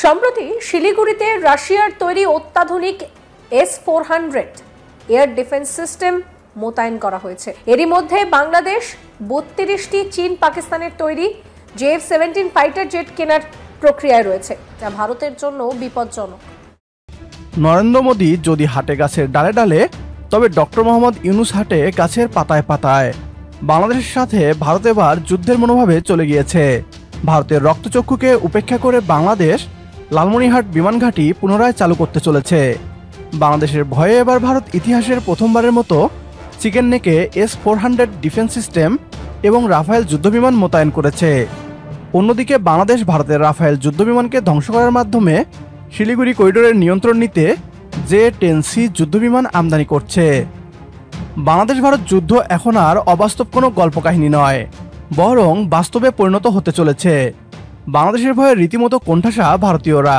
সম্প্রতি শিলিগুড়িতে রাশিয়ার তৈরি অত্যাধুনিক S-400 এয়ার ডিফেন্স সিস্টেম মোতায়েন করা হয়েছে। এরই মধ্যে বাংলাদেশ 32টি চীন পাকিস্তানের তৈরি JF-17 ফাইটার জেট কেনার প্রক্রিয়ায় রয়েছে, যা ভারতের জন্য বিপজ্জনক। নরেন্দ্র মোদী যদি হাঁটে গাছের ডালে ডালে, তবে ডক্টর মোহাম্মদ ইউনূস হাঁটে গাছের পাতায় পাতায়। বাংলাদেশের সাথে ভারত এবার যুদ্ধের মনোভাবে চলে গিয়েছে। ভারতের রক্তচক্ষুকে উপেক্ষা করে বাংলাদেশ লালমনিরহাট বিমান ঘাঁটি পুনরায় চালু করতে চলেছে। বাংলাদেশের ভয়ে এবার ভারত ইতিহাসের প্রথমবারের মতো চিকেন নেকে S-400 ডিফেন্স সিস্টেম এবং রাফায়েল যুদ্ধবিমান মোতায়েন করেছে। অন্যদিকে বাংলাদেশ ভারতের রাফায়েল যুদ্ধবিমানকে ধ্বংস করার মাধ্যমে শিলিগুড়ি করিডোরের নিয়ন্ত্রণ নিতে J-10C যুদ্ধবিমান আমদানি করছে। বাংলাদেশ ভারত যুদ্ধ এখন আর অবাস্তব কোনো গল্পকাহিনী নয়, বরং বাস্তবে পরিণত হতে চলেছে। বাংলাদেশের ভয়ে রীতিমতো কোণঠাসা ভারতীয়রা।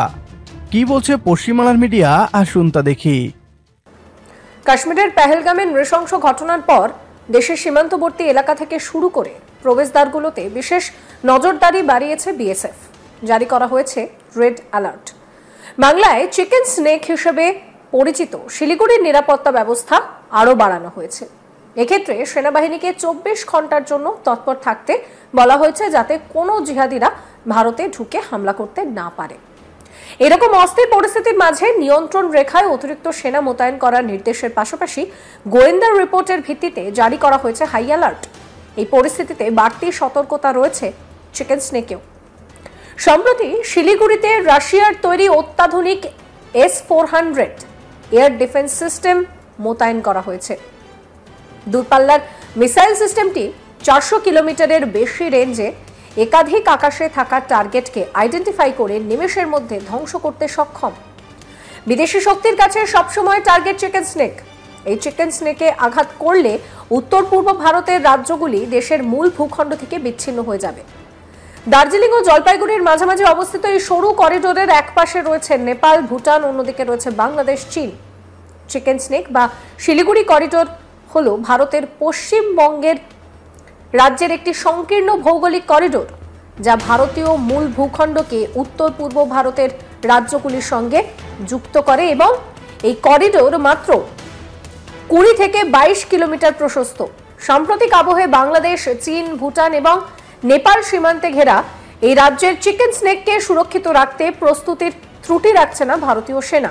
কি বলছে পশ্চিমবাংলার মিডিয়া, আসুন তা দেখি। কাশ্মীরের পেহেলগামে নৃশংস ঘটনার পর দেশের সীমান্তবর্তী এলাকা থেকে শুরু করে প্রবেশদ্বারগুলোতে বিশেষ নজরদারি বাড়িয়েছে BSF। জারি করা হয়েছে রেড অ্যালার্ট। বাংলায় চিকেন স্নেক হিসেবে পরিচিত শিলিগুড়ির নিরাপত্তা ব্যবস্থা আরও বাড়ানো হয়েছে। এক্ষেত্রে সেনাবাহিনীকে 24 ঘন্টার জন্য তৎপর থাকতে বলা হয়েছে, যাতে কোনো জিহাদিরা ভারতে ঢুকে হামলা করতে না পারে। এরকম অস্থির পরিস্থিতির মাঝে নিয়ন্ত্রণ রেখায় অতিরিক্ত সেনা মোতায়েন করার নির্দেশের পাশাপাশি গোয়েন্দা রিপোর্টের ভিত্তিতে জারি করা হয়েছে হাই অ্যালার্ট। এই পরিস্থিতিতে বাড়তি সতর্কতা রয়েছে চিকেন স্নেকেও। সম্প্রতি শিলিগুড়িতে রাশিয়ার তৈরি অত্যাধুনিক S-400 এয়ার ডিফেন্স সিস্টেম মোতায়েন করা হয়েছে। দূরপাল্লার মিসাইল সিস্টেমটি 400 কিলোমিটারের বেশি রেঞ্জে একাধিক আকাশে থাকা টার্গেটকে আইডেন্টিফাই করে নিমেষের মধ্যে ধ্বংস করতে সক্ষম। বিদেশি শক্তির কাছে সবসময় টার্গেট চিকেন স্নেক। এই চিকেন স্নেকে আঘাত করলে উত্তর পূর্ব ভারতের রাজ্যগুলি দেশের মূল ভূখণ্ড থেকে বিচ্ছিন্ন হয়ে যাবে। দার্জিলিং ও জলপাইগুড়ির মাঝামাঝি অবস্থিত এই সরু করিডোরের এক পাশে রয়েছে নেপাল, ভুটান, অন্যদিকে রয়েছে বাংলাদেশ, চীন। চিকেন স্নেক বা শিলিগুড়ি করিডোর হলো ভারতের পশ্চিমবঙ্গের রাজ্যের একটি সংকীর্ণ ভৌগোলিক করিডোর, যা ভারতীয় মূল ভূখণ্ডকে উত্তর পূর্ব ভারতের রাজ্যগুলির সঙ্গে যুক্ত করে এবং এই করিডোর মাত্র 20 থেকে 22 কিলোমিটার প্রশস্ত। সাম্প্রতিক আবহে বাংলাদেশ, চীন, ভুটান এবং নেপাল সীমান্তে ঘেরা এই রাজ্যের চিকেন স্নেককে সুরক্ষিত রাখতে প্রস্তুতির ত্রুটি রাখছে না ভারতীয় সেনা।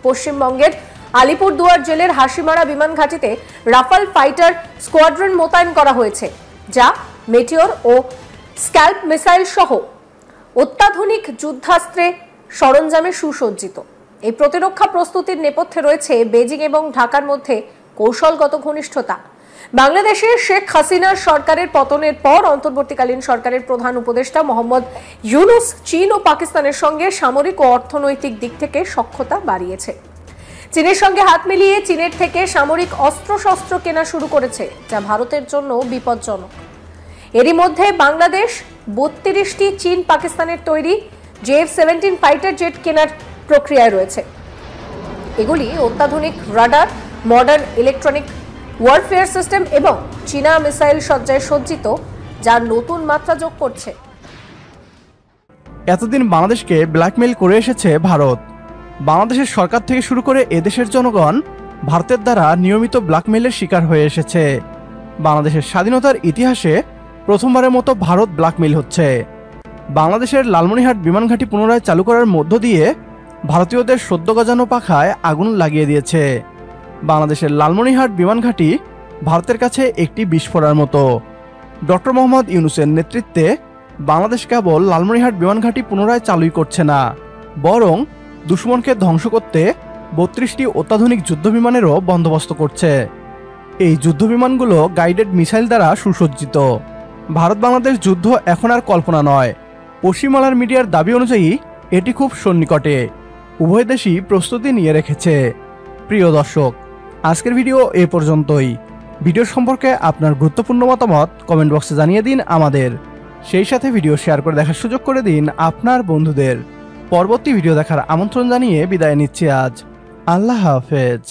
পশ্চিমবঙ্গের আলিপুরদুয়ার জেলের হাসিমারা বিমান ঘাঁটিতে রাফাল ফাইটার স্কোয়াড্রন মোতায়েন করা হয়েছে, যা মেটিওর ও স্ক্যাল্প মিসাইল সহ অত্যাধুনিক যুদ্ধাস্ত্রে সরঞ্জামে সুসজ্জিত। এই প্রতিরক্ষা প্রস্তুতির নেপথ্যে রয়েছে বেজিং এবং ঢাকার মধ্যে কৌশলগত ঘনিষ্ঠতা। বাংলাদেশের শেখ হাসিনার সরকারের পতনের পর অন্তর্বর্তীকালীন সরকারের প্রধান উপদেষ্টা মোহাম্মদ ইউনূস চীন ও পাকিস্তানের সঙ্গে সামরিক ও অর্থনৈতিক দিক থেকে সখ্যতা বাড়িয়েছে। চীনের সঙ্গে হাত মিলিয়ে চীনের থেকে সামরিক অস্ত্রশস্ত্র কেনা শুরু করেছে, যা ভারতের জন্য বিপজ্জনক। এরই মধ্যে বাংলাদেশ 32টি চীন পাকিস্তানের তৈরি JF-17 ফাইটার জেট কেনার প্রক্রিয়ায় রয়েছে। এগুলি অত্যাধুনিক radar, modern electronic warfare system এবং চীনা মিসাইল সজ্জায় সজ্জিত, যা নতুন মাত্রা যোগ করছে। এতদিন বাংলাদেশকে ব্ল্যাকমেইল করে এসেছে ভারত। বাংলাদেশের সরকার থেকে শুরু করে এদেশের জনগণ ভারতের দ্বারা নিয়মিত ব্ল্যাকমেইলের শিকার হয়ে এসেছে। বাংলাদেশের স্বাধীনতার ইতিহাসে প্রথমবারের মতো ভারত ব্ল্যাকমেইল হচ্ছে। বাংলাদেশের লালমনিরহাট বিমান ঘাঁটি পুনরায় চালু করার মধ্য দিয়ে ভারতীয়দের সদ্য গজানো পাখায় আগুন লাগিয়ে দিয়েছে। বাংলাদেশের লালমনিরহাট বিমান ঘাঁটি ভারতের কাছে একটি বিস্ফোরণের মতো। ডক্টর মোহাম্মদ ইউনূসের নেতৃত্বে বাংলাদেশ কেবল লালমনিরহাট বিমান ঘাঁটি পুনরায় চালুই করছে না, বরং দুশ্মনকে ধ্বংস করতে 32টি অত্যাধুনিক যুদ্ধবিমানেরও বন্দোবস্ত করছে। এই যুদ্ধবিমানগুলো গাইডেড মিসাইল দ্বারা সুসজ্জিত। ভারত বাংলাদেশ যুদ্ধ এখন আর কল্পনা নয়। পশ্চিমবাংলার মিডিয়ার দাবি অনুযায়ী এটি খুব সন্নিকটে। উভয় দেশই প্রস্তুতি নিয়ে রেখেছে। প্রিয় দর্শক, আজকের ভিডিও এ পর্যন্তই। ভিডিও সম্পর্কে আপনার গুরুত্বপূর্ণ মতামত কমেন্ট বক্সে জানিয়ে দিন আমাদের। সেই সাথে ভিডিও শেয়ার করে দেখার সুযোগ করে দিন আপনার বন্ধুদের। পরবর্তী ভিডিও দেখার আমন্ত্রণ জানিয়ে বিদায় নিচ্ছি আজ। আল্লাহ হাফেজ।